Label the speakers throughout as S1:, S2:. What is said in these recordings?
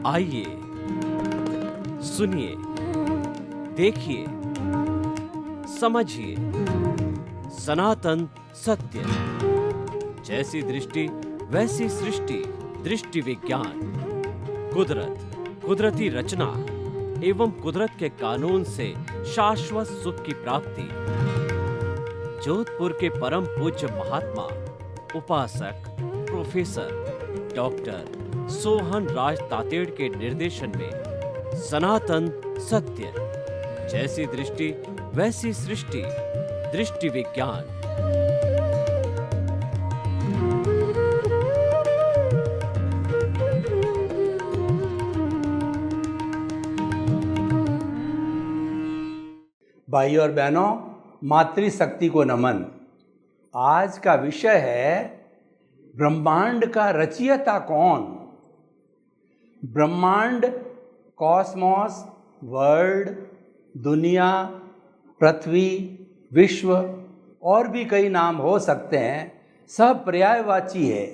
S1: आइए, सुनिए, देखिए, समझिए सनातन सत्य। जैसी दृष्टि वैसी सृष्टि, दृष्टि विज्ञान। कुदरत, कुदरती रचना एवं कुदरत के कानून से शाश्वत सुख की प्राप्ति। जोधपुर के परम पूज्य महात्मा उपासक प्रोफेसर डॉक्टर सोहन राज तातेड़ के निर्देशन में सनातन सत्य। जैसी दृष्टि वैसी सृष्टि, दृष्टि विज्ञान।
S2: भाई और बहनों, मातृशक्ति को नमन। आज का विषय है ब्रह्मांड का रचयिता कौन। ब्रह्मांड, कॉस्मोस, वर्ल्ड, दुनिया, पृथ्वी, विश्व और भी कई नाम हो सकते हैं, सब पर्यायवाची है।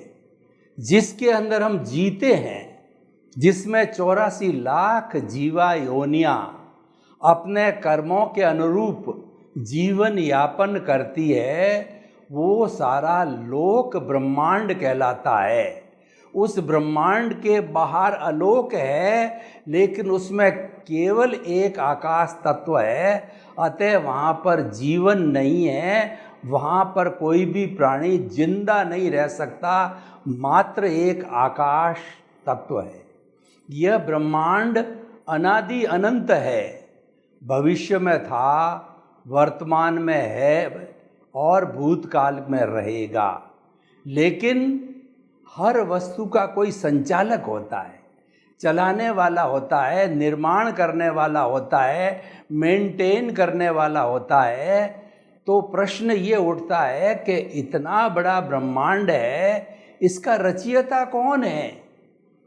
S2: जिसके अंदर हम जीते हैं, जिसमें 84 लाख जीवा योनियां अपने कर्मों के अनुरूप जीवन यापन करती है, वो सारा लोक ब्रह्मांड कहलाता है। उस ब्रह्मांड के बाहर आलोक है, लेकिन उसमें केवल एक आकाश तत्व है, अतः वहाँ पर जीवन नहीं है, वहाँ पर कोई भी प्राणी जिंदा नहीं रह सकता, मात्र एक आकाश तत्व है। यह ब्रह्मांड अनादि अनंत है, भविष्य में था, वर्तमान में है और भूतकाल में रहेगा। लेकिन हर वस्तु का कोई संचालक होता है, चलाने वाला होता है, निर्माण करने वाला होता है, मेंटेन करने वाला होता है। तो प्रश्न ये उठता है कि इतना बड़ा ब्रह्मांड है, इसका रचयिता कौन है,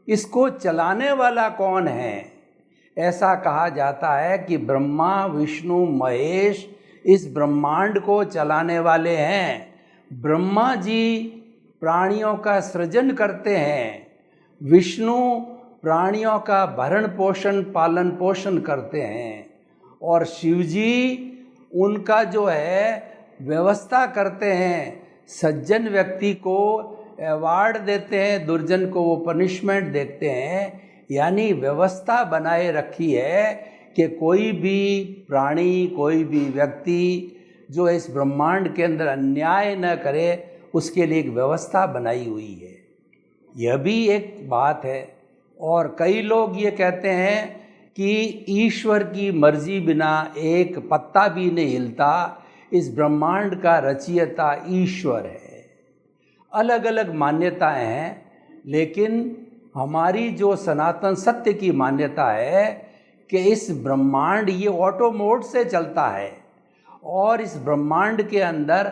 S2: इसको चलाने वाला कौन है। ऐसा कहा जाता है कि ब्रह्मा, विष्णु, महेश इस ब्रह्मांड को चलाने वाले हैं। ब्रह्मा जी प्राणियों का सृजन करते हैं, विष्णु प्राणियों का भरण पोषण, पालन पोषण करते हैं, और शिव जी उनका जो है व्यवस्था करते हैं। सज्जन व्यक्ति को अवार्ड देते हैं, दुर्जन को वो पनिशमेंट देते हैं। यानी व्यवस्था बनाए रखी है कि कोई भी प्राणी, कोई भी व्यक्ति जो इस ब्रह्मांड के अंदर अन्याय न करे, उसके लिए एक व्यवस्था बनाई हुई है। यह भी एक बात है। और कई लोग ये कहते हैं कि ईश्वर की मर्जी बिना एक पत्ता भी नहीं हिलता, इस ब्रह्मांड का रचयिता ईश्वर है। अलग अलग मान्यताएं हैं, लेकिन हमारी जो सनातन सत्य की मान्यता है कि इस ब्रह्मांड ये ऑटो मोड से चलता है, और इस ब्रह्मांड के अंदर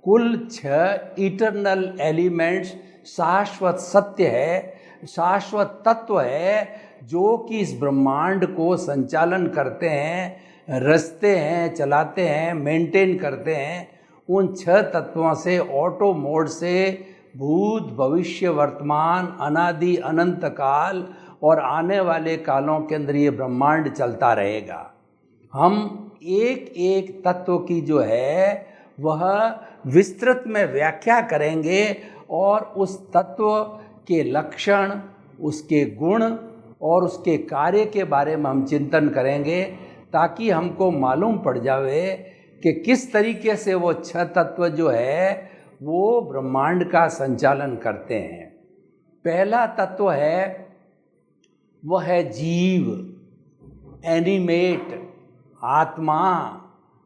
S2: कुल 6 इटरनल एलिमेंट्स, शाश्वत सत्य है, शाश्वत तत्व है, जो कि इस ब्रह्मांड को संचालन करते हैं, रचते हैं, चलाते हैं, मेंटेन करते हैं। उन 6 तत्वों से, ऑटो मोड से भूत, भविष्य, वर्तमान, अनादि अनंत काल और आने वाले कालों के अंदर ये ब्रह्मांड चलता रहेगा। हम एक एक तत्व की जो है वह विस्तृत में व्याख्या करेंगे, और उस तत्व के लक्षण, उसके गुण और उसके कार्य के बारे में हम चिंतन करेंगे, ताकि हमको मालूम पड़ जावे कि किस तरीके से वो 6 तत्व जो है वो ब्रह्मांड का संचालन करते हैं। पहला तत्व है, वह है जीव, एनिमेट, आत्मा,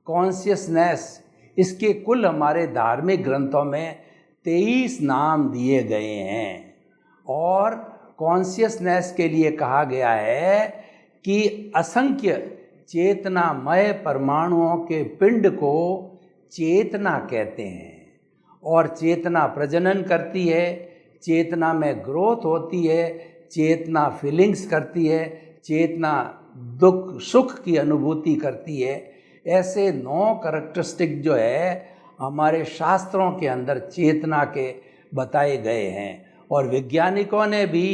S2: कॉन्शियसनेस। इसके कुल हमारे धार्मिक ग्रंथों में 23 नाम दिए गए हैं। और कॉन्शियसनेस के लिए कहा गया है कि असंख्य चेतनामय परमाणुओं के पिंड को चेतना कहते हैं। और चेतना प्रजनन करती है, चेतना में ग्रोथ होती है, चेतना फीलिंग्स करती है, चेतना दुख सुख की अनुभूति करती है। ऐसे 9 कैरेक्टरिस्टिक जो है हमारे शास्त्रों के अंदर चेतना के बताए गए हैं। और वैज्ञानिकों ने भी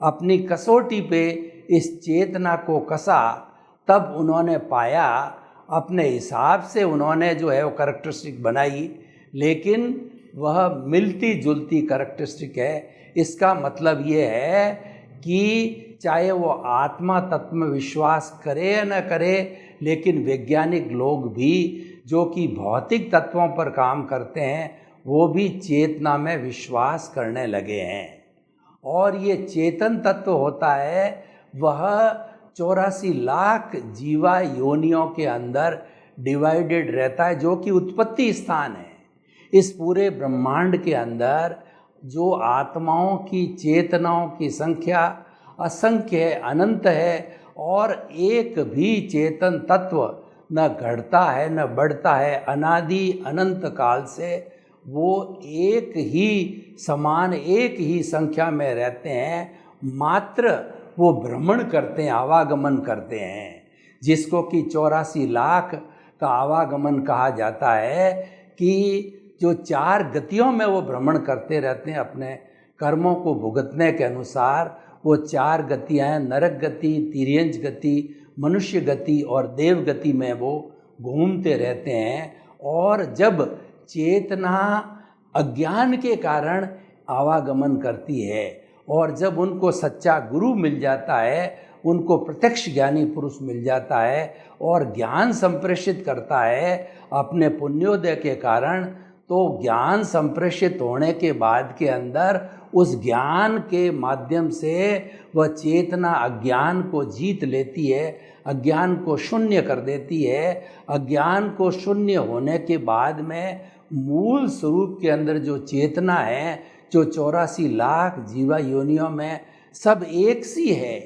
S2: अपनी कसौटी पे इस चेतना को कसा, तब उन्होंने पाया, अपने हिसाब से उन्होंने जो है वो कैरेक्टरिस्टिक बनाई, लेकिन वह मिलती जुलती कैरेक्टरिस्टिक है। इसका मतलब ये है कि चाहे वो आत्मा तत्व में विश्वास करे या न करे, लेकिन वैज्ञानिक लोग भी जो कि भौतिक तत्वों पर काम करते हैं वो भी चेतना में विश्वास करने लगे हैं। और ये चेतन तत्व होता है वह 84 लाख जीवा योनियों के अंदर डिवाइडेड रहता है, जो कि उत्पत्ति स्थान है। इस पूरे ब्रह्मांड के अंदर जो आत्माओं की चेतनाओं की संख्या असंख्य है, अनंत है, और एक भी चेतन तत्व न घटता है न बढ़ता है। अनादि अनंत काल से वो एक ही समान, एक ही संख्या में रहते हैं, मात्र वो भ्रमण करते हैं, आवागमन करते हैं, जिसको कि 84 लाख का आवागमन कहा जाता है। कि जो 4 गतियों में वो भ्रमण करते रहते हैं अपने कर्मों को भुगतने के अनुसार। वो 4 गतियाँ हैं, नरक गति, तिर्यंच गति, मनुष्य गति और देव गति में वो घूमते रहते हैं। और जब चेतना अज्ञान के कारण आवागमन करती है और जब उनको सच्चा गुरु मिल जाता है, उनको प्रत्यक्ष ज्ञानी पुरुष मिल जाता है और ज्ञान संप्रेषित करता है अपने पुण्योदय के कारण, तो ज्ञान संप्रेषित होने के बाद के अंदर उस ज्ञान के माध्यम से वह चेतना अज्ञान को जीत लेती है, अज्ञान को शून्य कर देती है। अज्ञान को शून्य होने के बाद में मूल स्वरूप के अंदर जो चेतना है, जो 84 लाख जीवा योनियों में सब एक सी है,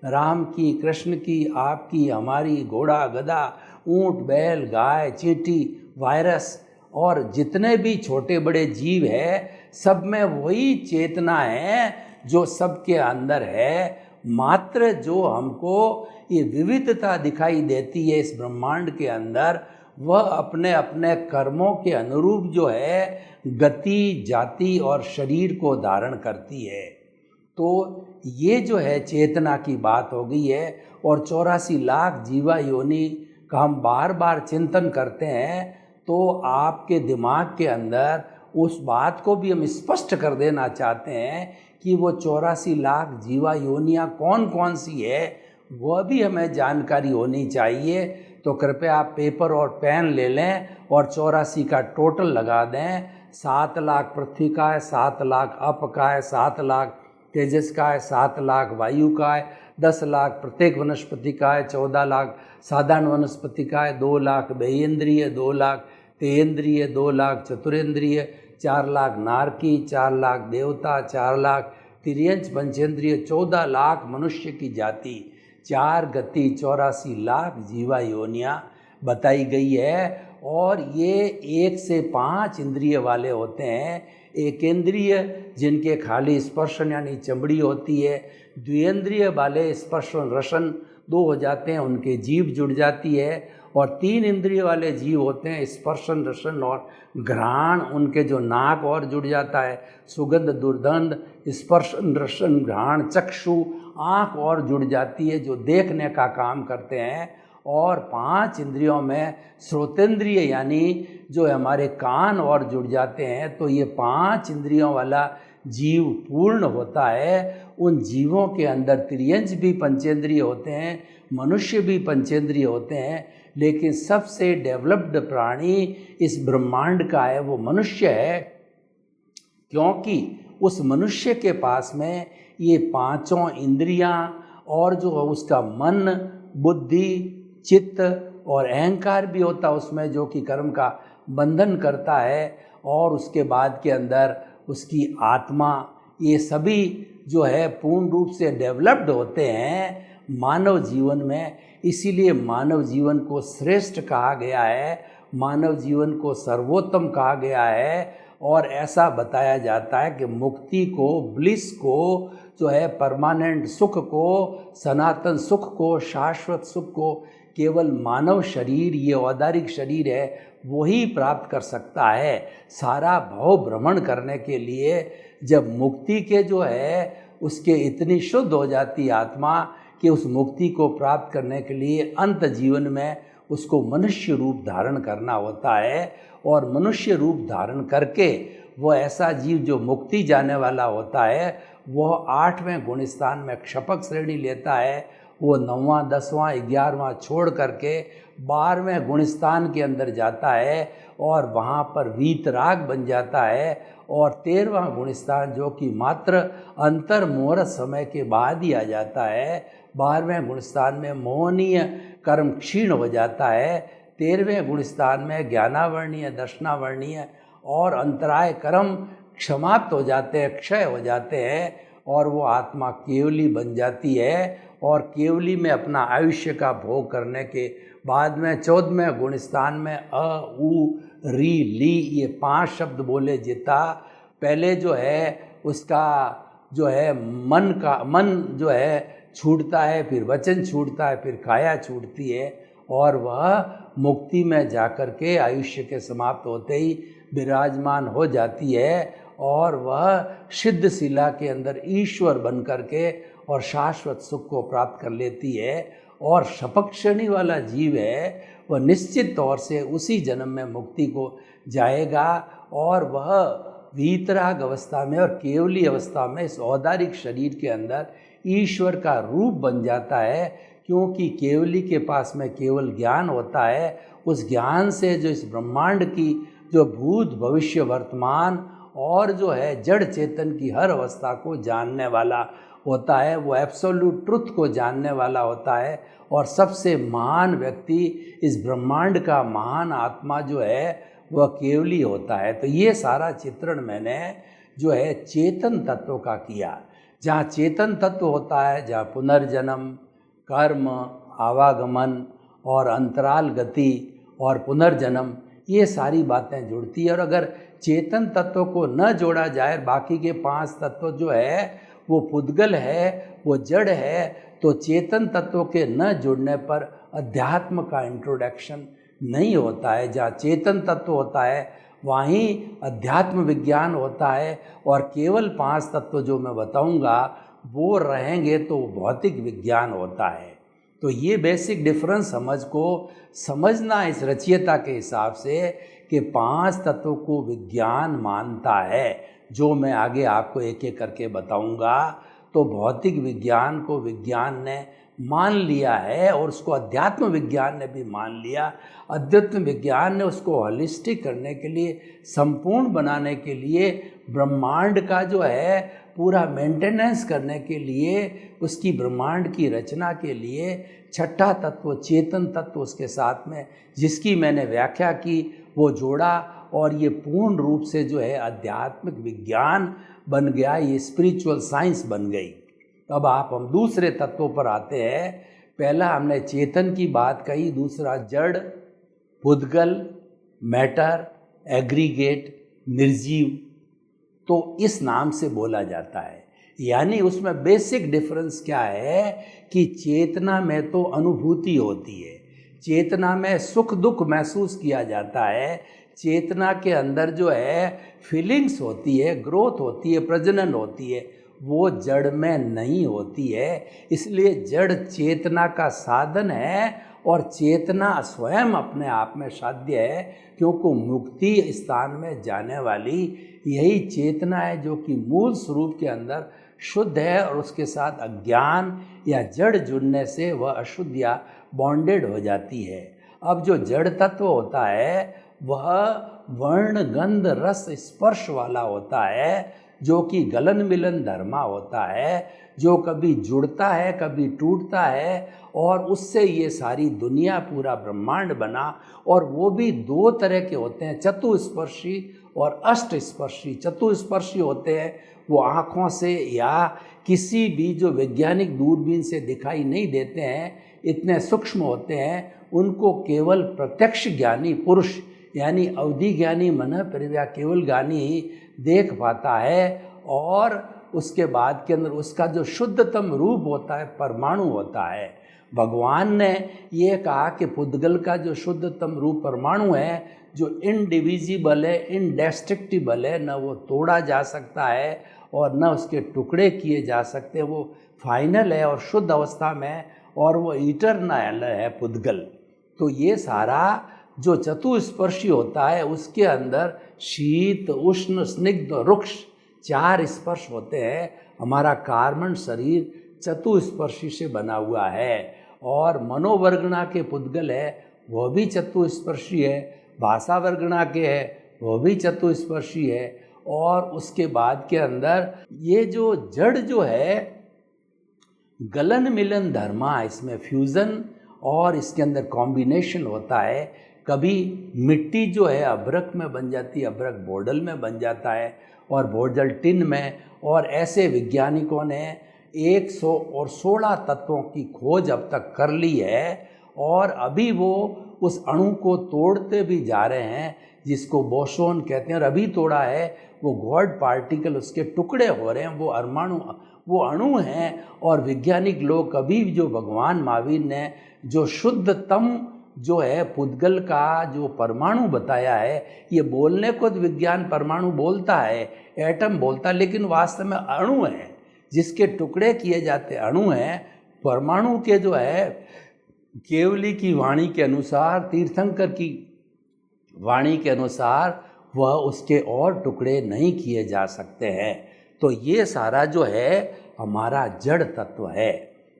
S2: राम की, कृष्ण की, आपकी, हमारी, घोड़ा गधा, ऊंट बैल गाय चींटी वायरस और जितने भी छोटे बड़े जीव है, सब में वही चेतना है जो सबके अंदर है। मात्र जो हमको ये विविधता दिखाई देती है इस ब्रह्मांड के अंदर, वह अपने अपने कर्मों के अनुरूप जो है गति, जाति और शरीर को धारण करती है। तो ये जो है चेतना की बात हो गई है। और 84 लाख जीवा योनि का हम बार बार चिंतन करते हैं, तो आपके दिमाग के अंदर उस बात को भी हम स्पष्ट कर देना चाहते हैं कि वो 84 लाख जीवा योनियाँ कौन कौन सी है, वह भी हमें जानकारी होनी चाहिए। तो कृपया आप पेपर और पेन ले लें और 84 का टोटल लगा दें। 7 लाख पृथ्वी का है, 7 लाख अप का है, 7 लाख तेजस का है, 7 लाख वायु का है, 10 लाख प्रत्येक वनस्पति का है, 14 लाख साधारण वनस्पति का है, 2 लाख बहुइंद्रिय, 2 लाख तेन्द्रिय, 2 लाख चतुरेंद्रिय, 4 लाख नारकी, 4 लाख देवता, 4 लाख तिर्यंच पंचेंद्रिय, 14 लाख मनुष्य की जाति, 4 गति, 84 लाख जीवा योनियाँ बताई गई है। और ये 1 से 5 इंद्रिय वाले होते हैं। एकेंद्रिय जिनके खाली स्पर्शन यानी चमड़ी होती है, द्विएंद्रिय वाले स्पर्शन रसन 2 हो जाते हैं, उनके जीभ जुड़ जाती है। और 3 इंद्रिय वाले जीव होते हैं, स्पर्शन रसन और घ्राण, उनके जो नाक और जुड़ जाता है, सुगंध दुर्गंध, स्पर्शन रसन घ्राण, चक्षु आँख और जुड़ जाती है जो देखने का काम करते हैं। और 5 इंद्रियों में श्रोतेंद्रिय यानी जो हमारे कान और जुड़ जाते हैं। तो ये 5 इंद्रियों वाला जीव पूर्ण होता है। उन जीवों के अंदर तिर्यंच भी पंचेंद्रिय होते हैं, मनुष्य भी पंचेंद्रिय होते हैं, लेकिन सबसे डेवलप्ड प्राणी इस ब्रह्मांड का है वो मनुष्य है, क्योंकि उस मनुष्य के पास में ये 5 इंद्रियां और जो उसका मन, बुद्धि, चित्त और अहंकार भी होता है उसमें, जो कि कर्म का बंधन करता है। और उसके बाद के अंदर उसकी आत्मा, ये सभी जो है पूर्ण रूप से डेवलप्ड होते हैं मानव जीवन में। इसीलिए मानव जीवन को श्रेष्ठ कहा गया है, मानव जीवन को सर्वोत्तम कहा गया है। और ऐसा बताया जाता है कि मुक्ति को, ब्लिस को, जो है परमानेंट सुख को, सनातन सुख को, शाश्वत सुख को केवल मानव शरीर, ये औदारिक शरीर है, वही प्राप्त कर सकता है। सारा भव भ्रमण करने के लिए जब मुक्ति के जो है उसके इतनी शुद्ध हो जाती आत्मा कि उस मुक्ति को प्राप्त करने के लिए अंत जीवन में उसको मनुष्य रूप धारण करना होता है। और मनुष्य रूप धारण करके वो ऐसा जीव जो मुक्ति जाने वाला होता है वह 8वें गुणस्थान में क्षपक श्रेणी लेता है। वो 9वां 10वां 11वां छोड़ करके 12वें गुणस्थान के अंदर जाता है और वहाँ पर वीतराग बन जाता है। और 13वां गुणस्थान जो कि मात्र अंतर मुहूर्त समय के बाद ही आ जाता है, 12वें गुणस्थान में मोहनीय कर्म क्षीण हो जाता है। 13वें गुणस्थान में ज्ञानावर्णीय दर्शनावर्णीय और अंतराय कर्म समाप्त हो जाते हैं, क्षय हो जाते हैं और वो आत्मा केवली बन जाती है। और केवली में अपना आयुष्य का भोग करने के बाद में 14वें गुणस्थान में अ उ री ली ये 5 शब्द बोले जिता। पहले जो है उसका जो है मन जो है छूटता है, फिर वचन छूटता है, फिर काया छूटती है और वह मुक्ति में जाकर के आयुष्य के समाप्त होते ही विराजमान हो जाती है और वह सिद्ध शिला के अंदर ईश्वर बन करके और शाश्वत सुख को प्राप्त कर लेती है। और शपक्षणी वाला जीव है वह निश्चित तौर से उसी जन्म में मुक्ति को जाएगा और वह वीतराग अवस्था में और केवली अवस्था में इस औदारिक शरीर के अंदर ईश्वर का रूप बन जाता है। क्योंकि केवली के पास में केवल ज्ञान होता है, उस ज्ञान से जो इस ब्रह्मांड की जो भूत भविष्य वर्तमान और जो है जड़ चेतन की हर अवस्था को जानने वाला होता है, वो एब्सोल्यूट ट्रुथ को जानने वाला होता है। और सबसे महान व्यक्ति इस ब्रह्मांड का महान आत्मा जो है वह केवली होता है। तो ये सारा चित्रण मैंने जो है चेतन तत्व का किया। जहाँ चेतन तत्व होता है, जहाँ पुनर्जन्म, कर्म, आवागमन और अंतराल गति और पुनर्जन्म ये सारी बातें जुड़ती है। और अगर चेतन तत्व को न जोड़ा जाए, बाकी के 5 तत्व जो है वो पुद्गल है, वो जड़ है, तो चेतन तत्व के न जुड़ने पर अध्यात्म का इंट्रोडक्शन नहीं होता है। जहाँ चेतन तत्व होता है वहीं अध्यात्म विज्ञान होता है और केवल 5 तत्व जो मैं बताऊंगा वो रहेंगे तो भौतिक विज्ञान होता है। तो ये बेसिक डिफरेंस समझना इस रचयिता के हिसाब से कि 5 तत्वों को विज्ञान मानता है, जो मैं आगे आपको एक एक करके बताऊंगा। तो भौतिक विज्ञान को विज्ञान ने मान लिया है और उसको अध्यात्म विज्ञान ने भी मान लिया। अध्यात्म विज्ञान ने उसको होलिस्टिक करने के लिए, संपूर्ण बनाने के लिए, ब्रह्मांड का जो है पूरा मेंटेनेंस करने के लिए, उसकी ब्रह्मांड की रचना के लिए 6ठा तत्व चेतन तत्व उसके साथ में जिसकी मैंने व्याख्या की वो जोड़ा और ये पूर्ण रूप से जो है आध्यात्मिक विज्ञान बन गया, ये स्पिरिचुअल साइंस बन गई। अब हम दूसरे तत्वों पर आते हैं। पहला हमने चेतन की बात कही, दूसरा जड़, पुद्गल, मैटर, एग्रीगेट, निर्जीव, तो इस नाम से बोला जाता है। यानी उसमें बेसिक डिफरेंस क्या है कि चेतना में तो अनुभूति होती है, चेतना में सुख दुख महसूस किया जाता है, चेतना के अंदर जो है फीलिंग्स होती है, ग्रोथ होती है, प्रजनन होती है, वो जड़ में नहीं होती है। इसलिए जड़ चेतना का साधन है और चेतना स्वयं अपने आप में साध्य है, क्योंकि मुक्ति स्थान में जाने वाली यही चेतना है जो कि मूल स्वरूप के अंदर शुद्ध है और उसके साथ अज्ञान या जड़ जुड़ने से वह अशुद्ध या बॉन्डेड हो जाती है। अब जो जड़ तत्व होता है वह वर्ण गंध रस स्पर्श वाला होता है, जो कि गलन मिलन धर्मा होता है, जो कभी जुड़ता है कभी टूटता है और उससे ये सारी दुनिया पूरा ब्रह्मांड बना। और वो भी 2 तरह के होते हैं, चतुस्पर्शी और अष्टस्पर्शी। चतुस्पर्शी होते हैं वो आँखों से या किसी भी जो वैज्ञानिक दूरबीन से दिखाई नहीं देते हैं, इतने सूक्ष्म होते हैं, उनको केवल प्रत्यक्ष ज्ञानी पुरुष यानी अवधि ज्ञानी मन परिव्या केवल ज्ञानी ही देख पाता है। और उसके बाद के अंदर उसका जो शुद्धतम रूप होता है परमाणु होता है। भगवान ने ये कहा कि पुद्गल का जो शुद्धतम रूप परमाणु है, जो इनडिविजिबल है, इनडेस्ट्रक्टिबल है, न वो तोड़ा जा सकता है और न उसके टुकड़े किए जा सकते, वो फाइनल है और शुद्ध अवस्था में, और वो इटरनल है पुद्गल। तो ये सारा जो चतुस्पर्शी होता है उसके अंदर शीत, उष्ण, स्निग्ध, रुक्ष 4 स्पर्श होते हैं। हमारा कार्बन शरीर चतुस्पर्शी से बना हुआ है, और मनोवर्गणा के पुद्गल है वह भी चतुस्पर्शी है, भाषा वर्गणा के है वह भी चतुस्पर्शी है, और उसके बाद के अंदर ये जो जड़ जो है गलन मिलन धर्मा, इसमें फ्यूज़न और इसके अंदर कॉम्बिनेशन होता है। कभी मिट्टी जो है अभ्रक में बन जाती है, अभ्रक बोडल में बन जाता है और बोडल टिन में, और ऐसे वैज्ञानिकों ने 116 तत्वों की खोज अब तक कर ली है, और अभी वो उस अणु को तोड़ते भी जा रहे हैं जिसको बोसोन कहते हैं, और अभी तोड़ा है वो गॉड पार्टिकल, उसके टुकड़े हो रहे हैं, वो परमाणु, वो अणु हैं। और वैज्ञानिक लोग कभी जो भगवान महावीर ने जो शुद्धतम जो है पुद्गल का जो परमाणु बताया है, ये बोलने को तो विज्ञान परमाणु बोलता है, एटम बोलता है, लेकिन वास्तव में अणु है जिसके टुकड़े किए जाते अणु हैं। परमाणु के जो है केवली की वाणी के अनुसार, तीर्थंकर की वाणी के अनुसार वह उसके और टुकड़े नहीं किए जा सकते हैं। तो ये सारा जो है हमारा जड़ तत्व है,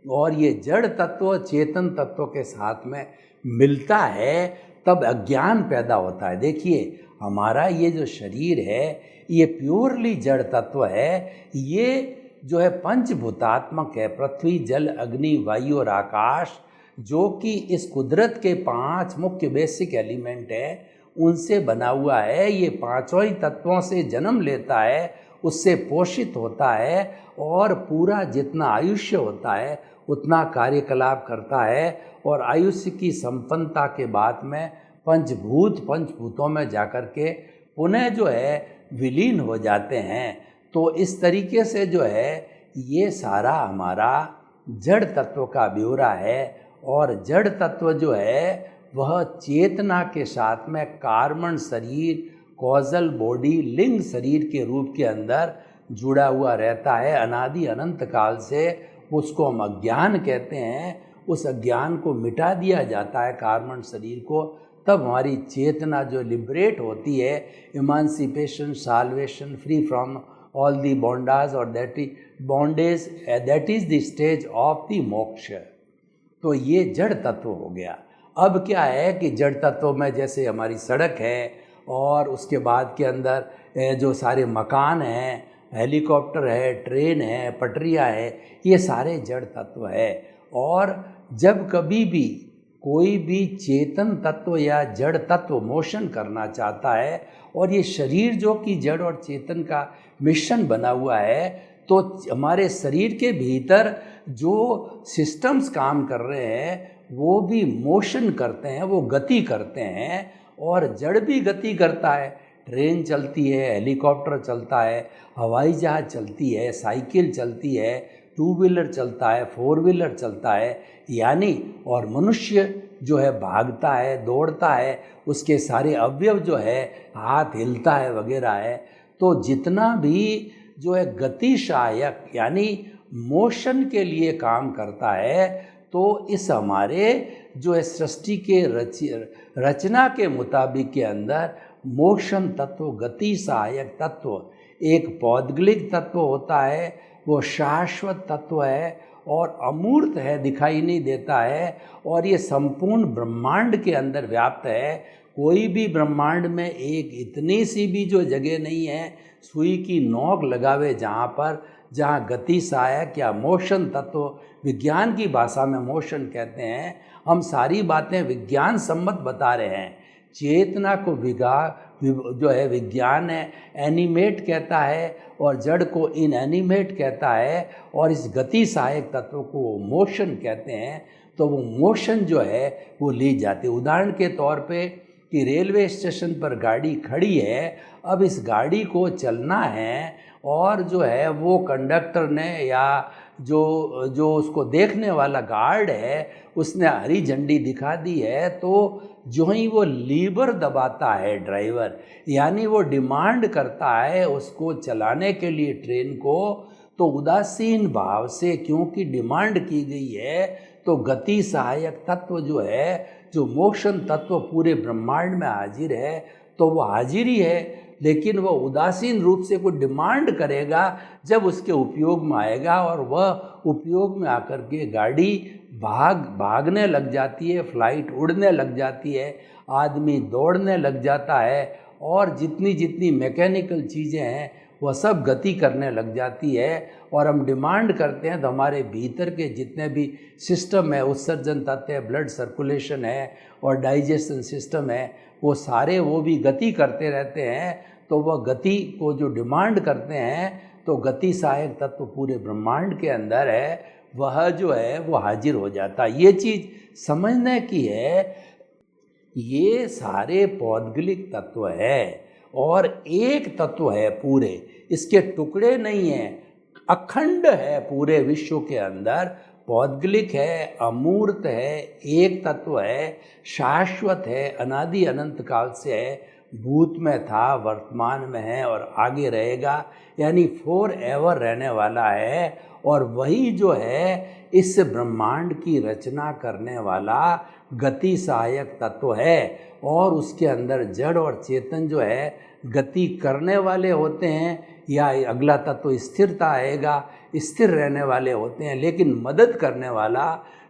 S2: और ये जड़ तत्व चेतन तत्व के साथ में मिलता है तब अज्ञान पैदा होता है। देखिए हमारा ये जो शरीर है ये प्योरली जड़ तत्व है, ये जो है पंचभूतात्मक है, पृथ्वी, जल, अग्नि, वायु और आकाश, जो कि इस कुदरत के 5 मुख्य बेसिक एलिमेंट है, उनसे बना हुआ है। ये पांचों ही तत्वों से जन्म लेता है, उससे पोषित होता है, और पूरा जितना आयुष्य होता है उतना कार्यकलाप करता है, और आयुष्य की संपन्नता के बाद में पंचभूतों में जाकर के पुनः जो है विलीन हो जाते हैं। तो इस तरीके से जो है ये सारा हमारा जड़ तत्व का ब्यौरा है, और जड़ तत्व जो है वह चेतना के साथ में कार्बन शरीर, कॉजल बॉडी, लिंग शरीर के रूप के अंदर जुड़ा हुआ रहता है अनादि अनंत काल से। उसको हम अज्ञान कहते हैं। उस अज्ञान को मिटा दिया जाता है कार्बन शरीर को, तब हमारी चेतना जो लिबरेट होती है, emancipation, salvation, free from all the bondage और bondage, that is the stage of the moksha. तो ये जड़ तत्व हो गया। अब क्या है कि जड़ तत्व में जैसे हमारी सड़क है, और उसके बाद के अंदर जो सारे मकान हैं, हेलीकॉप्टर है, ट्रेन है, पटरियाँ है, ये सारे जड़ तत्व है। और जब कभी भी कोई भी चेतन तत्व या जड़ तत्व मोशन करना चाहता है, और ये शरीर जो कि जड़ और चेतन का मिश्रण बना हुआ है, तो हमारे शरीर के भीतर जो सिस्टम्स काम कर रहे हैं वो भी मोशन करते हैं, वो गति करते हैं, और जड़ भी गति करता है। ट्रेन चलती है, हेलीकॉप्टर चलता है, हवाई जहाज़ चलती है, साइकिल चलती है, 2 व्हीलर चलता है, 4 व्हीलर चलता है, यानी और मनुष्य जो है भागता है, दौड़ता है, उसके सारे अवयव जो है, हाथ हिलता है वगैरह है। तो जितना भी जो है गति सहायक यानी मोशन के लिए काम करता है, तो इस हमारे जो है सृष्टि के रचना के मुताबिक के अंदर मोशन तत्व, गति सहायक तत्व एक पौद्गलिक तत्व होता है, वो शाश्वत तत्व है और अमूर्त है, दिखाई नहीं देता है, और ये संपूर्ण ब्रह्मांड के अंदर व्याप्त है। कोई भी ब्रह्मांड में एक इतनी सी भी जो जगह नहीं है सुई की नोक लगावे जहाँ गति सहायक या मोशन तत्व, विज्ञान की भाषा में मोशन कहते हैं। हम सारी बातें विज्ञान सम्मत बता रहे हैं। चेतना को जो है विज्ञान है एनिमेट कहता है, और जड़ को इनएनिमेट कहता है, और इस गति सहायक तत्व को वो मोशन कहते हैं। तो वो मोशन जो है वो ली जाती है। उदाहरण के तौर पे कि रेलवे स्टेशन पर गाड़ी खड़ी है, अब इस गाड़ी को चलना है और जो है वो कंडक्टर ने या जो जो उसको देखने वाला गार्ड है उसने हरी झंडी दिखा दी है, तो जो ही वो लीवर दबाता है ड्राइवर, यानी वो डिमांड करता है उसको चलाने के लिए ट्रेन को, तो उदासीन भाव से क्योंकि डिमांड की गई है, तो गति सहायक तत्व जो है, जो मोशन तत्व पूरे ब्रह्मांड में हाजिर है, तो वो हाजिर ही है, लेकिन वह उदासीन रूप से कोई डिमांड करेगा जब उसके उपयोग में आएगा, और वह उपयोग में आकर के गाड़ी भागने लग जाती है, फ्लाइट उड़ने लग जाती है, आदमी दौड़ने लग जाता है, और जितनी जितनी मैकेनिकल चीज़ें हैं वह सब गति करने लग जाती है। और हम डिमांड करते हैं तो हमारे भीतर के जितने भी सिस्टम है, उत्सर्जन तत्व है, ब्लड सर्कुलेशन है और डाइजेशन सिस्टम है, वो सारे वो भी गति करते रहते हैं। तो वह गति को जो डिमांड करते हैं, तो गति सहायक तत्व पूरे ब्रह्मांड के अंदर है, वह जो है वो हाजिर हो जाता है। ये चीज़ समझने की है, ये सारे पौद्गलिक तत्व है और एक तत्व है पूरे, इसके टुकड़े नहीं हैं, अखंड है पूरे विश्व के अंदर, पौद्गलिक है, अमूर्त है, एक तत्व है, शाश्वत है, अनादि अनंत काल से है, भूत में था, वर्तमान में है और आगे रहेगा, यानी फॉर एवर रहने वाला है। और वही जो है इस ब्रह्मांड की रचना करने वाला गति सहायक तत्व है, और उसके अंदर जड़ और चेतन जो है गति करने वाले होते हैं, या अगला तत्व स्थिरता आएगा, स्थिर रहने वाले होते हैं, लेकिन मदद करने वाला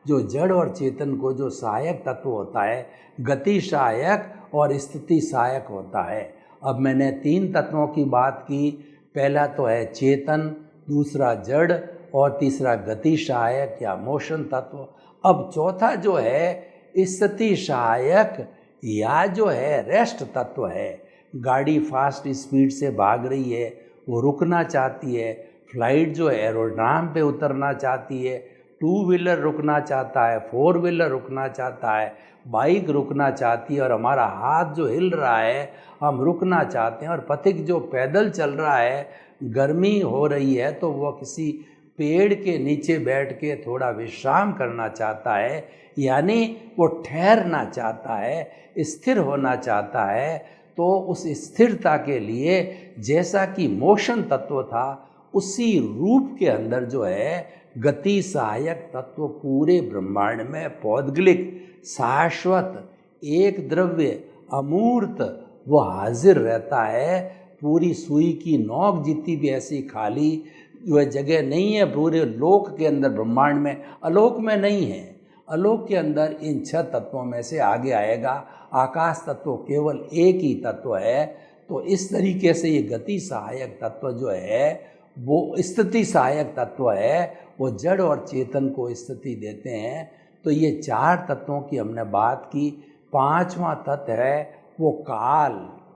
S2: जो जड़ और चेतन को जो सहायक तत्व होता है, गति सहायक और स्थिति सहायक होता है। अब मैंने 3 तत्वों की बात की, पहला तो है चेतन, दूसरा जड़ और तीसरा गति सहायक या मोशन तत्व। अब चौथा जो है स्थिति सहायक या जो है रेस्ट तत्व है। गाड़ी फास्ट स्पीड से भाग रही है, वो रुकना चाहती है, फ्लाइट जो है एरोड्राम पे उतरना चाहती है, 2 व्हीलर रुकना चाहता है, 4 व्हीलर रुकना चाहता है, बाइक रुकना चाहती है, और हमारा हाथ जो हिल रहा है हम रुकना चाहते हैं, और पथिक जो पैदल चल रहा है, गर्मी हो रही है तो वह किसी पेड़ के नीचे बैठ के थोड़ा विश्राम करना चाहता है, यानी वो ठहरना चाहता है, स्थिर होना चाहता है। तो उस स्थिरता के लिए जैसा कि मोशन तत्व था, उसी रूप के अंदर जो है गति सहायक तत्व पूरे ब्रह्मांड में पौद्गलिक शाश्वत एक द्रव्य अमूर्त वो हाजिर रहता है। पूरी सुई की नोक जितनी भी ऐसी खाली जो है जगह नहीं है पूरे लोक के अंदर, ब्रह्मांड में, आलोक में नहीं है। आलोक के अंदर इन 6 तत्वों में से आगे आएगा आकाश तत्व, केवल एक ही तत्व है। तो इस तरीके से ये गति सहायक तत्व जो है वो स्थिति सहायक तत्व है, वो जड़ और चेतन को स्थिति देते हैं। तो ये 4 तत्वों की हमने बात की। 5वां तत्व है वो काल,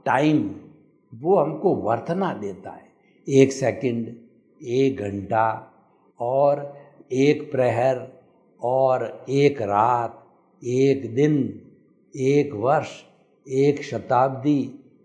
S2: टाइम, वो हमको वर्तना देता है। 1 सेकंड, 1 घंटा और 1 प्रहर और 1 रात, 1 दिन, 1 वर्ष, 1 शताब्दी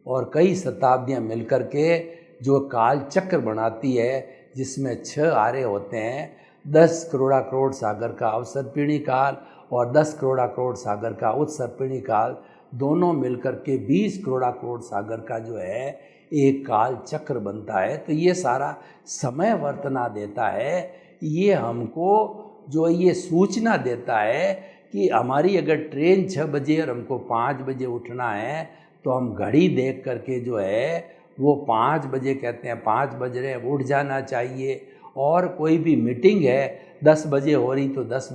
S2: और कई शताब्दियाँ मिलकर के जो काल चक्र बनाती है, जिसमें 6 आरे होते हैं। 10 करोड़ा करोड़ सागर का अवसर्पिणी काल और 10 करोड़ा करोड़ सागर का उत्सर्पिणी काल, दोनों मिलकर के 20 करोड़ा करोड़ सागर का जो है एक काल चक्र बनता है। तो ये सारा समय वर्तना देता है। ये हमको जो ये सूचना देता है कि हमारी अगर ट्रेन 6 बजे और हमको 5 बजे उठना है, तो हम घड़ी देख करके जो है वो 5 बजे कहते हैं 5 बज रहे हैं, उठ जाना चाहिए। और कोई भी मीटिंग है 10 बजे हो रही तो 10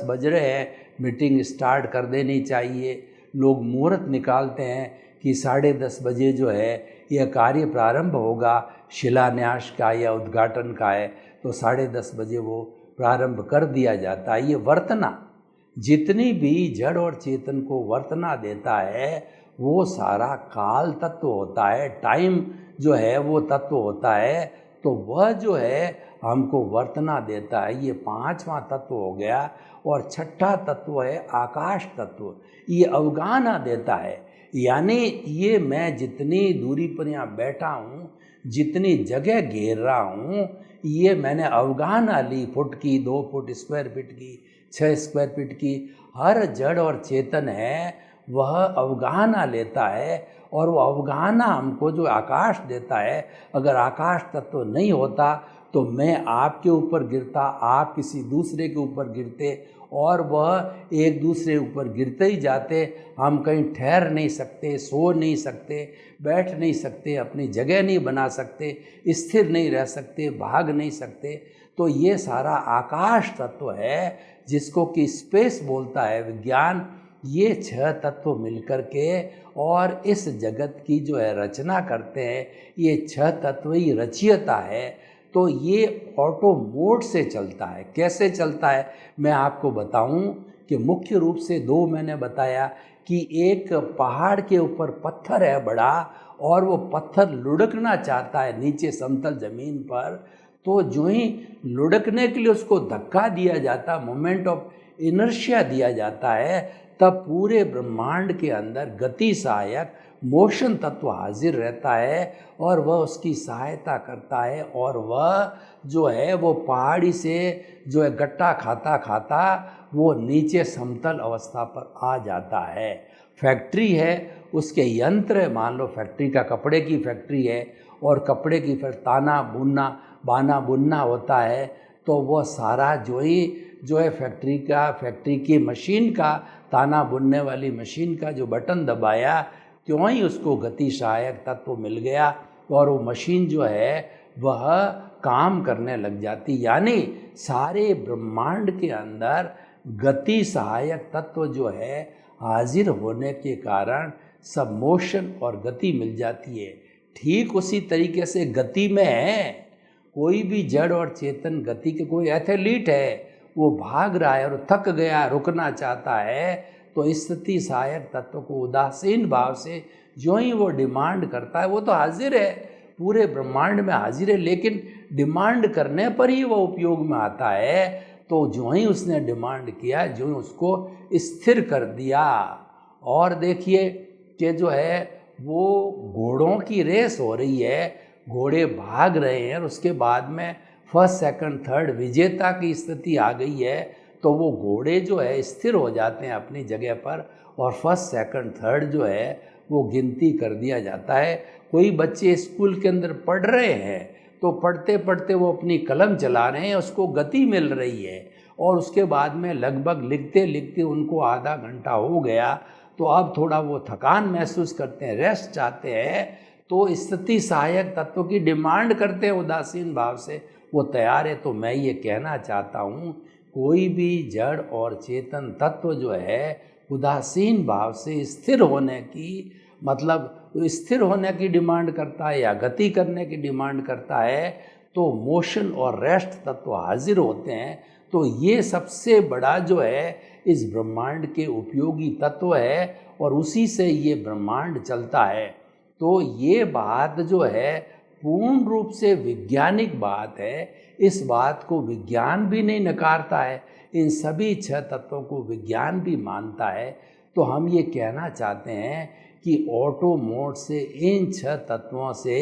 S2: बज रहे हैं, मीटिंग स्टार्ट कर देनी चाहिए। लोग मुहूर्त निकालते हैं कि 10:30 बजे जो है यह कार्य प्रारंभ होगा, शिलान्यास का या उद्घाटन का है, तो 10:30 बजे वो प्रारंभ कर दिया जाता है। ये वर्तना जितनी भी जड़ और चेतन को वर्तना देता है, वो सारा काल तत्व होता है, टाइम जो है वो तत्व होता है। तो वह जो है हमको वर्तना देता है। ये 5वां तत्व हो गया। और 6ठा तत्व है आकाश तत्व, ये अवगाहना देता है। यानी ये मैं जितनी दूरी पर यहाँ बैठा हूँ, जितनी जगह घेर रहा हूँ ये मैंने अवगाहना ली, फुट की, 2 फुट स्क्वायर फीट की, 6 स्क्वायर फीट की। हर जड़ और चेतन है वह अवगाहना लेता है, और वो अवगाहना हमको जो आकाश देता है, अगर आकाश तत्व नहीं होता तो मैं आपके ऊपर गिरता, आप किसी दूसरे के ऊपर गिरते, और वह एक दूसरे ऊपर गिरते ही जाते। हम कहीं ठहर नहीं सकते, सो नहीं सकते, बैठ नहीं सकते, अपनी जगह नहीं बना सकते, स्थिर नहीं रह सकते, भाग नहीं सकते। तो ये सारा आकाश तत्व है जिसको कि स्पेस बोलता है विज्ञान। ये 6 तत्व मिलकर के और इस जगत की जो है रचना करते हैं। ये 6 तत्व ही रचयिता है। तो ये ऑटो मोड से चलता है। कैसे चलता है मैं आपको बताऊं कि मुख्य रूप से 2 मैंने बताया कि एक पहाड़ के ऊपर पत्थर है बड़ा, और वो पत्थर लुढ़कना चाहता है नीचे समतल ज़मीन पर। तो जो ही लुढ़कने के लिए उसको धक्का दिया जाता, मोमेंट ऑफ इनर्शिया दिया जाता है, तब पूरे ब्रह्मांड के अंदर गति सहायक मोशन तत्व हाजिर रहता है और वह उसकी सहायता करता है। और वह जो है वो पहाड़ी से जो है गट्टा खाता खाता वो नीचे समतल अवस्था पर आ जाता है। फैक्ट्री है, उसके यंत्र है, मान लो फैक्ट्री का कपड़े की फैक्ट्री है और कपड़े की फिर ताना बुनना बाना बुनना होता है, तो वो सारा जो है फैक्ट्री की मशीन का, ताना बुनने वाली मशीन का जो बटन दबाया, क्यों ही उसको गति सहायक तत्व मिल गया और वो मशीन जो है वह काम करने लग जाती। यानी सारे ब्रह्मांड के अंदर गति सहायक तत्व जो है हाजिर होने के कारण सब मोशन और गति मिल जाती है। ठीक उसी तरीके से गति में है, कोई भी जड़ और चेतन गति के, कोई एथलीट है वो भाग रहा है और थक गया, रुकना चाहता है, तो स्थिति सहायक तत्व को उदासीन भाव से जो ही वो डिमांड करता है, वो तो हाजिर है, पूरे ब्रह्मांड में हाजिर है, लेकिन डिमांड करने पर ही वो उपयोग में आता है। तो जो ही उसने डिमांड किया, जो ही उसको स्थिर कर दिया। और देखिए कि जो है वो घोड़ों की रेस हो रही है, घोड़े भाग रहे हैं और उसके बाद में फर्स्ट सेकंड थर्ड विजेता की स्थिति आ गई है, तो वो घोड़े जो है स्थिर हो जाते हैं अपनी जगह पर और फर्स्ट सेकंड थर्ड जो है वो गिनती कर दिया जाता है। कोई बच्चे स्कूल के अंदर पढ़ रहे हैं तो पढ़ते पढ़ते वो अपनी कलम चला रहे हैं, उसको गति मिल रही है, और उसके बाद में लगभग लिखते लिखते उनको आधा घंटा हो गया, तो अब थोड़ा वो थकान महसूस करते हैं, रेस्ट चाहते हैं, तो स्थिति सहायक तत्व की डिमांड करते हैं उदासीन भाव से, वो तैयार है। तो मैं ये कहना चाहता हूँ, कोई भी जड़ और चेतन तत्व जो है उदासीन भाव से स्थिर होने की, मतलब स्थिर होने की डिमांड करता है या गति करने की डिमांड करता है, तो मोशन और रेस्ट तत्व हाजिर होते हैं। तो ये सबसे बड़ा जो है इस ब्रह्मांड के उपयोगी तत्व है और उसी से ये ब्रह्मांड चलता है। तो ये बात जो है पूर्ण रूप से वैज्ञानिक बात है। इस बात को विज्ञान भी नहीं नकारता है, इन सभी 6 तत्वों को विज्ञान भी मानता है। तो हम ये कहना चाहते हैं कि ऑटो मोड से इन 6 तत्वों से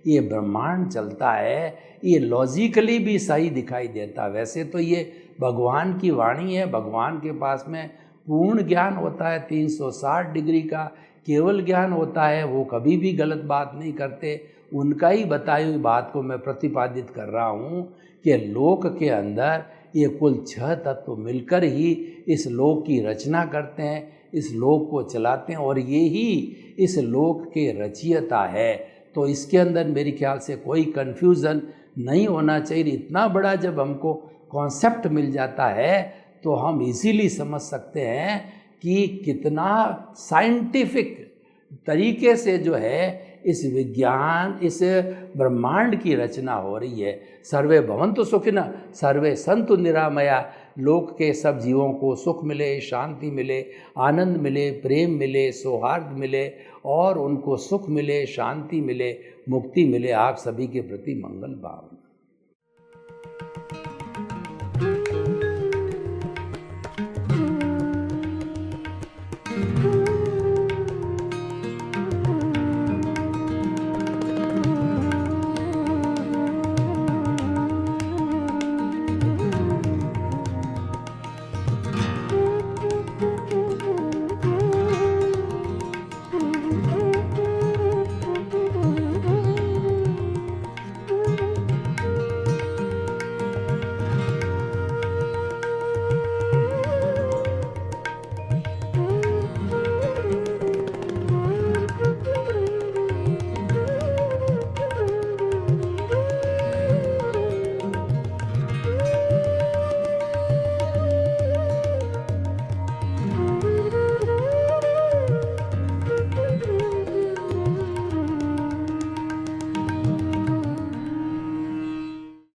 S2: ये ब्रह्मांड चलता है। ये लॉजिकली भी सही दिखाई देता। वैसे तो ये भगवान की वाणी है, भगवान के पास में पूर्ण ज्ञान होता है, 360 डिग्री का केवल ज्ञान होता है, वो कभी भी गलत बात नहीं करते। उनका ही बताई हुई बात को मैं प्रतिपादित कर रहा हूँ कि लोक के अंदर ये कुल 6 तत्व मिलकर ही इस लोक की रचना करते हैं, इस लोक को चलाते हैं, और ये ही इस लोक के रचयिता है। तो इसके अंदर मेरे ख्याल से कोई कन्फ्यूज़न नहीं होना चाहिए। इतना बड़ा जब हमको कॉन्सेप्ट मिल जाता है तो हम इजीली समझ सकते हैं कि कितना साइंटिफिक तरीके से जो है इस विज्ञान, इस ब्रह्मांड की रचना हो रही है। सर्वे भवन्तु सुखिनः, सर्वे सन्तु निरामया। लोक के सब जीवों को सुख मिले, शांति मिले, आनंद मिले, प्रेम मिले, सौहार्द मिले, और उनको सुख मिले, शांति मिले, मुक्ति मिले। आप सभी के प्रति मंगल भावना।